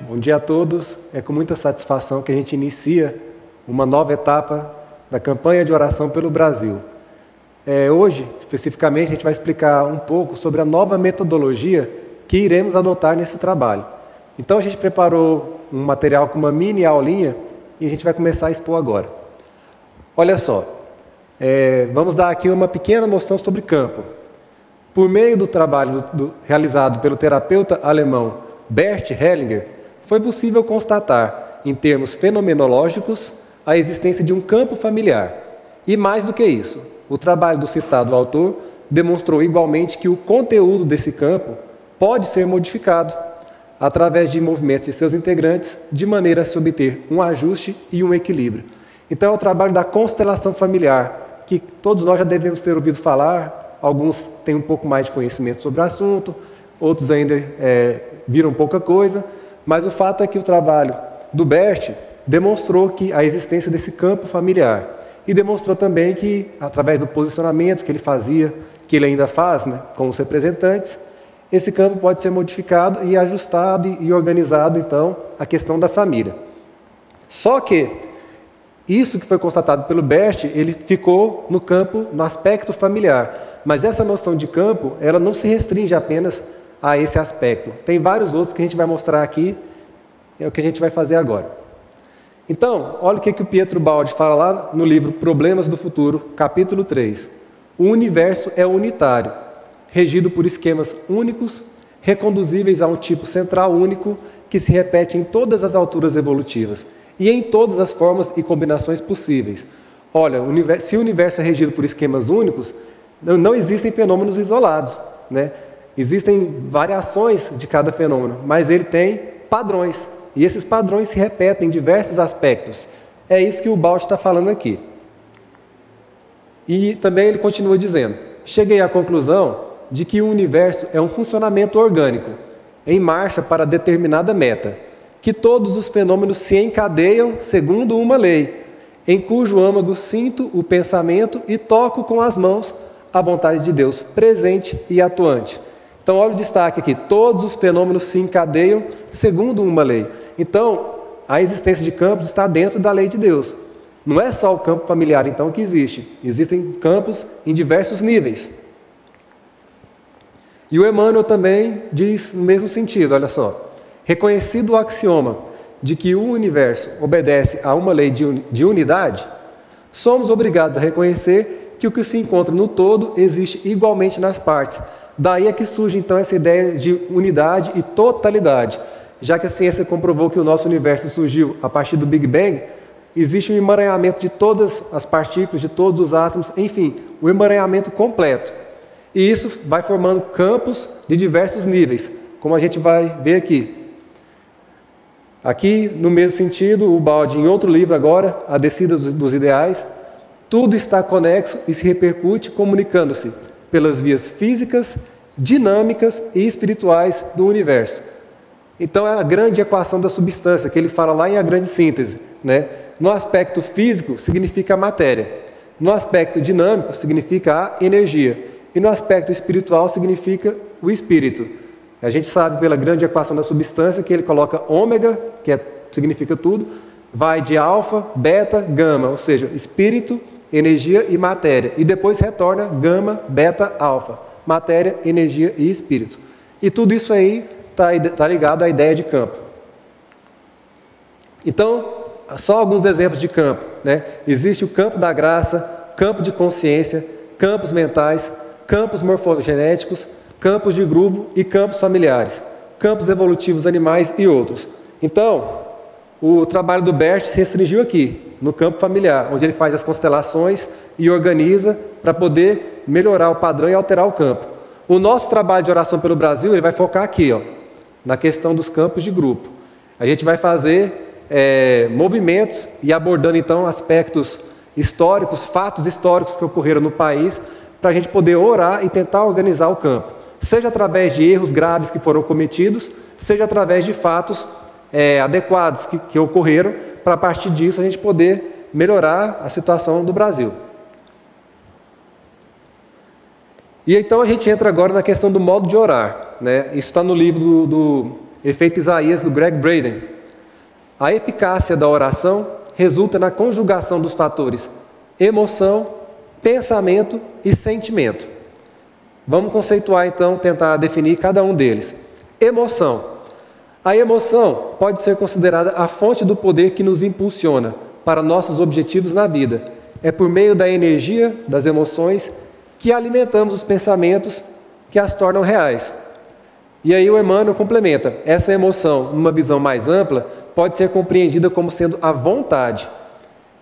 Bom dia a todos. É com muita satisfação que a gente inicia uma nova etapa da campanha de oração pelo Brasil. Hoje, especificamente, a gente vai explicar um pouco sobre a nova metodologia que iremos adotar nesse trabalho. Então, a gente preparou um material com uma mini aulinha e a gente vai começar a expor agora. Olha só, vamos dar aqui uma pequena noção sobre campo. Por meio do trabalho realizado pelo terapeuta alemão Bert Hellinger, foi possível constatar, em termos fenomenológicos, a existência de um campo familiar. E mais do que isso, o trabalho do citado autor demonstrou igualmente que o conteúdo desse campo pode ser modificado através de movimentos de seus integrantes, de maneira a se obter um ajuste e um equilíbrio. Então é o trabalho da constelação familiar, que todos nós já devemos ter ouvido falar, alguns têm um pouco mais de conhecimento sobre o assunto, outros ainda viram pouca coisa, mas o fato é que o trabalho do Bert demonstrou que a existência desse campo familiar e demonstrou também que, através do posicionamento que ele fazia, que ele ainda faz, com os representantes, esse campo pode ser modificado e ajustado e organizado, então, a questão da família. Só que isso que foi constatado pelo Bert, ele ficou no campo, no aspecto familiar, mas essa noção de campo, ela não se restringe apenas a esse aspecto. Tem vários outros que a gente vai mostrar aqui, é o que a gente vai fazer agora. Então, olha o que o Pietro Baldi fala lá no livro Problemas do Futuro, capítulo 3. O universo é unitário, regido por esquemas únicos, reconduzíveis a um tipo central único que se repete em todas as alturas evolutivas e em todas as formas e combinações possíveis. Olha, se o universo é regido por esquemas únicos, não existem fenômenos isolados, Existem variações de cada fenômeno, mas ele tem padrões, e esses padrões se repetem em diversos aspectos. É isso que o Baldi está falando aqui. E também ele continua dizendo: cheguei à conclusão de que o universo é um funcionamento orgânico, em marcha para determinada meta, que todos os fenômenos se encadeiam segundo uma lei, em cujo âmago sinto o pensamento e toco com as mãos a vontade de Deus presente e atuante. Então, olha o destaque aqui: todos os fenômenos se encadeiam segundo uma lei. Então, a existência de campos está dentro da lei de Deus. Não é só o campo familiar, então, que existe. Existem campos em diversos níveis. E o Emmanuel também diz no mesmo sentido, olha só. Reconhecido o axioma de que o universo obedece a uma lei de unidade, somos obrigados a reconhecer que o que se encontra no todo existe igualmente nas partes. Daí é que surge, então, essa ideia de unidade e totalidade. Já que a ciência comprovou que o nosso universo surgiu a partir do Big Bang, existe um emaranhamento de todas as partículas, de todos os átomos, enfim, o emaranhamento completo. E isso vai formando campos de diversos níveis, como a gente vai ver aqui. Aqui, no mesmo sentido, o Baldi, em outro livro agora, A Descida dos Ideais, tudo está conexo e se repercute comunicando-se pelas vias físicas, dinâmicas e espirituais do universo. Então é a grande equação da substância, que ele fala lá em A Grande Síntese. No aspecto físico, significa a matéria. No aspecto dinâmico, significa a energia. E no aspecto espiritual, significa o espírito. A gente sabe pela grande equação da substância que ele coloca ômega, que significa tudo, vai de alfa, beta, gama, ou seja, espírito, energia e matéria, e depois retorna gama, beta, alfa, matéria, energia e espírito. E tudo isso aí está ligado à ideia de campo. Então, só alguns exemplos de campo. Existe o campo da graça, campo de consciência, campos mentais, campos morfogenéticos, campos de grupo e campos familiares, campos evolutivos animais e outros. Então, o trabalho do Bert se restringiu aqui, no campo familiar, onde ele faz as constelações e organiza para poder melhorar o padrão e alterar o campo. O nosso trabalho de oração pelo Brasil, ele vai focar aqui, na questão dos campos de grupo. A gente vai fazer movimentos e abordando então aspectos históricos, fatos históricos que ocorreram no país, para a gente poder orar e tentar organizar o campo. Seja através de erros graves que foram cometidos, seja através de fatos adequados que ocorreram, para a partir disso a gente poder melhorar a situação do Brasil. E então a gente entra agora na questão do modo de orar. Isso está no livro do efeito Isaías do Greg Braden. A eficácia da oração resulta na conjugação dos fatores emoção, pensamento e sentimento. Vamos conceituar então, tentar definir cada um deles. Emoção. A emoção pode ser considerada a fonte do poder que nos impulsiona para nossos objetivos na vida. É por meio da energia das emoções que alimentamos os pensamentos que as tornam reais. E aí o Emmanuel complementa, essa emoção, numa visão mais ampla, pode ser compreendida como sendo a vontade.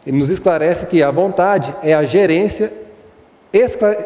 Ele nos esclarece que a vontade é a gerência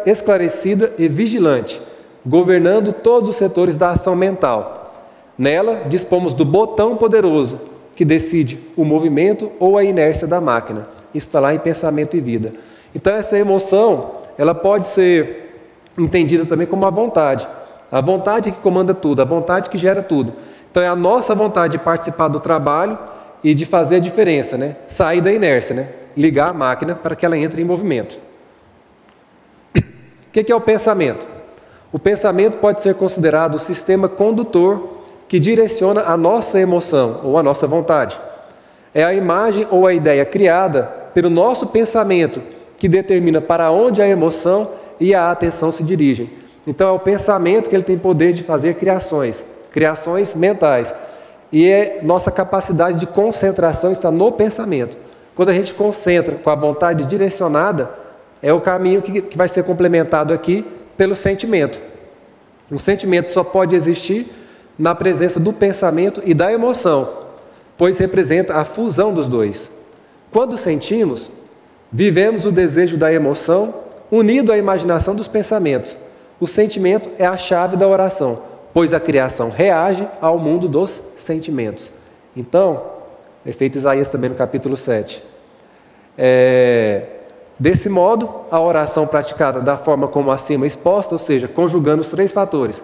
esclarecida e vigilante, governando todos os setores da ação mental. Nela, dispomos do botão poderoso que decide o movimento ou a inércia da máquina. Isso está lá em Pensamento e Vida. Então essa emoção, ela pode ser entendida também como a vontade. A vontade que comanda tudo, a vontade que gera tudo. Então é a nossa vontade de participar do trabalho e de fazer a diferença, né? Sair da inércia, né? Ligar a máquina para que ela entre em movimento. O que é o pensamento? O pensamento pode ser considerado o sistema condutor que direciona a nossa emoção ou a nossa vontade. É a imagem ou a ideia criada pelo nosso pensamento que determina para onde a emoção e a atenção se dirigem. Então é o pensamento que ele tem poder de fazer criações mentais. E nossa capacidade de concentração está no pensamento. Quando a gente concentra com a vontade direcionada, é o caminho que vai ser complementado aqui pelo sentimento. O sentimento só pode existir na presença do pensamento e da emoção, pois representa a fusão dos dois. Quando sentimos, vivemos o desejo da emoção unido à imaginação dos pensamentos. O sentimento é a chave da oração, pois a criação reage ao mundo dos sentimentos. Então, efeito Isaías também no capítulo 7. Desse modo, a oração praticada da forma como acima exposta, ou seja, conjugando os três fatores,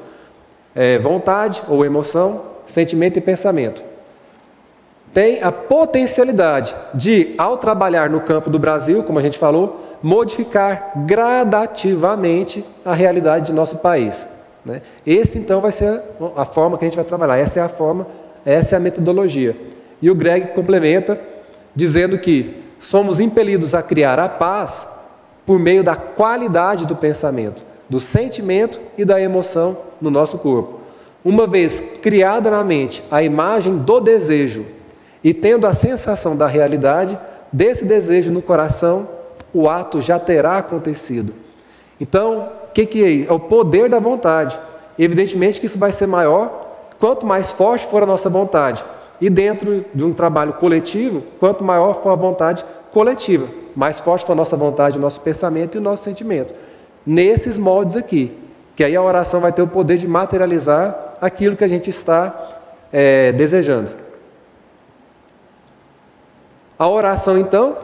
vontade ou emoção, sentimento e pensamento, tem a potencialidade de, ao trabalhar no campo do Brasil, como a gente falou, modificar gradativamente a realidade de nosso país. Né? Esse, então, vai ser a forma que a gente vai trabalhar. Essa é a forma, essa é a metodologia. E o Greg complementa dizendo que somos impelidos a criar a paz por meio da qualidade do pensamento, do sentimento e da emoção no nosso corpo. Uma vez criada na mente a imagem do desejo e tendo a sensação da realidade desse desejo no coração, o ato já terá acontecido. Então, o que é? É o poder da vontade. Evidentemente que isso vai ser maior quanto mais forte for a nossa vontade. E dentro de um trabalho coletivo, quanto maior for a vontade coletiva, mais forte for a nossa vontade, o nosso pensamento e o nosso sentimento. Nesses moldes aqui, que aí a oração vai ter o poder de materializar aquilo que a gente está desejando. A oração, então,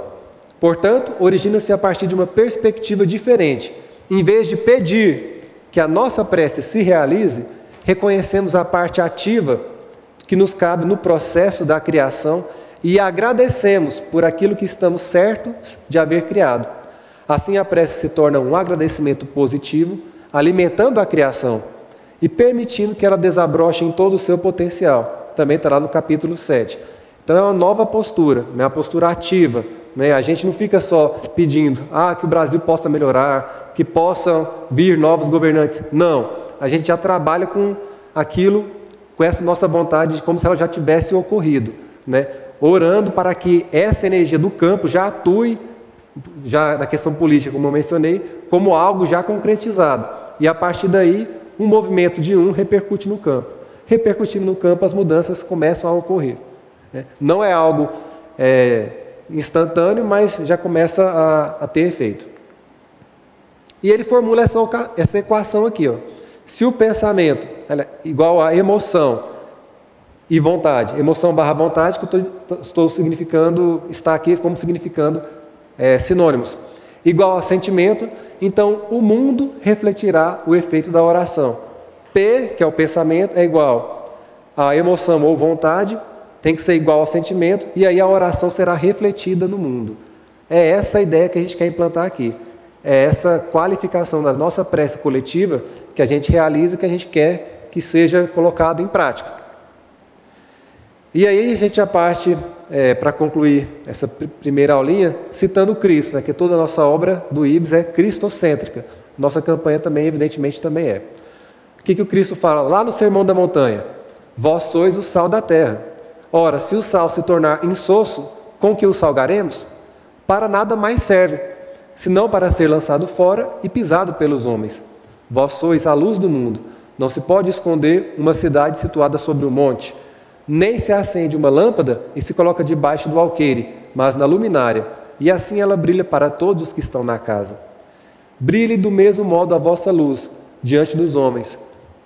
portanto, origina-se a partir de uma perspectiva diferente. Em vez de pedir que a nossa prece se realize, reconhecemos a parte ativa que nos cabe no processo da criação e agradecemos por aquilo que estamos certos de haver criado. Assim, a prece se torna um agradecimento positivo, alimentando a criação e permitindo que ela desabroche em todo o seu potencial. Também está lá no capítulo 7. Então, é uma nova postura, né? Uma postura ativa. Né? A gente não fica só pedindo que o Brasil possa melhorar, que possam vir novos governantes. Não, a gente já trabalha com aquilo, com essa nossa vontade, como se ela já tivesse ocorrido, né? Orando para que essa energia do campo já atue, já na questão política, como eu mencionei, como algo já concretizado. E a partir daí, um movimento de repercute no campo. Repercutindo no campo, as mudanças começam a ocorrer. Né? Não é algo instantâneo, mas já começa a ter efeito. E ele formula essa equação aqui, ó. Se o pensamento é igual a emoção e vontade, emoção barra vontade, que eu estou significando, está aqui como significando sinônimos, igual a sentimento, então o mundo refletirá o efeito da oração. P, que é o pensamento, é igual a emoção ou vontade, tem que ser igual ao sentimento, e aí a oração será refletida no mundo. É essa a ideia que a gente quer implantar aqui. É essa qualificação da nossa prece coletiva que a gente realiza e que a gente quer que seja colocado em prática. E aí a gente já parte para concluir essa primeira aulinha citando Cristo, né, que toda a nossa obra do IBS é cristocêntrica. Nossa campanha também, evidentemente, também é. O que o Cristo fala lá no Sermão da Montanha? Vós sois o sal da terra. Ora, se o sal se tornar insosso, com que o salgaremos? Para nada mais serve, senão para ser lançado fora e pisado pelos homens. Vós sois a luz do mundo. Não se pode esconder uma cidade situada sobre um monte. Nem se acende uma lâmpada e se coloca debaixo do alqueire, mas na luminária, e assim ela brilha para todos os que estão na casa. Brilhe do mesmo modo a vossa luz diante dos homens,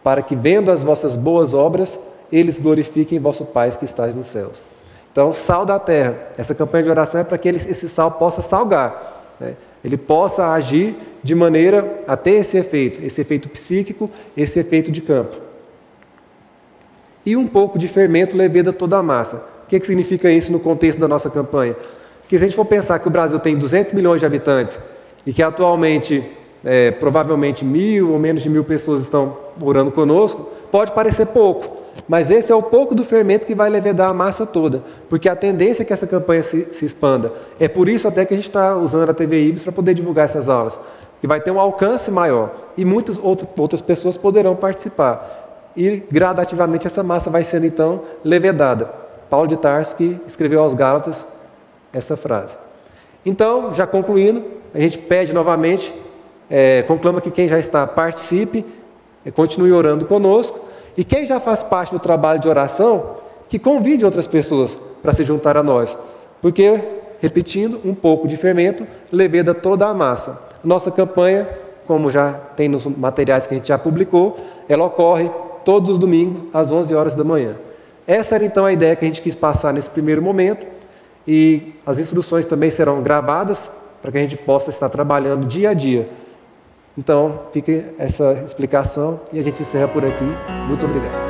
para que, vendo as vossas boas obras, eles glorifiquem vosso Pai que estais nos céus. Então, sal da terra. Essa campanha de oração é para que esse sal possa salgar, né? Ele possa agir de maneira a ter esse efeito psíquico, esse efeito de campo. E um pouco de fermento leveda toda a massa. O que significa isso no contexto da nossa campanha? Porque se a gente for pensar que o Brasil tem 200 milhões de habitantes e que atualmente, provavelmente 1.000 ou menos de 1.000 pessoas estão orando conosco, pode parecer pouco, mas esse é o pouco do fermento que vai levedar a massa toda, porque a tendência é que essa campanha se expanda. É por isso até que a gente está usando a TV IBS para poder divulgar essas aulas, que vai ter um alcance maior e muitas outras pessoas poderão participar. E gradativamente essa massa vai sendo então levedada. Paulo de Tarso que escreveu aos Gálatas essa frase. Então, já concluindo, a gente pede novamente, conclama que quem já está participe, continue orando conosco, e quem já faz parte do trabalho de oração, que convide outras pessoas para se juntar a nós, porque, repetindo, um pouco de fermento leveda toda a massa. Nossa campanha, como já tem nos materiais que a gente já publicou, ela ocorre todos os domingos, às 11 horas da manhã. Essa era então a ideia que a gente quis passar nesse primeiro momento, e as instruções também serão gravadas para que a gente possa estar trabalhando dia a dia. Então, fica essa explicação e a gente encerra por aqui. Muito obrigado.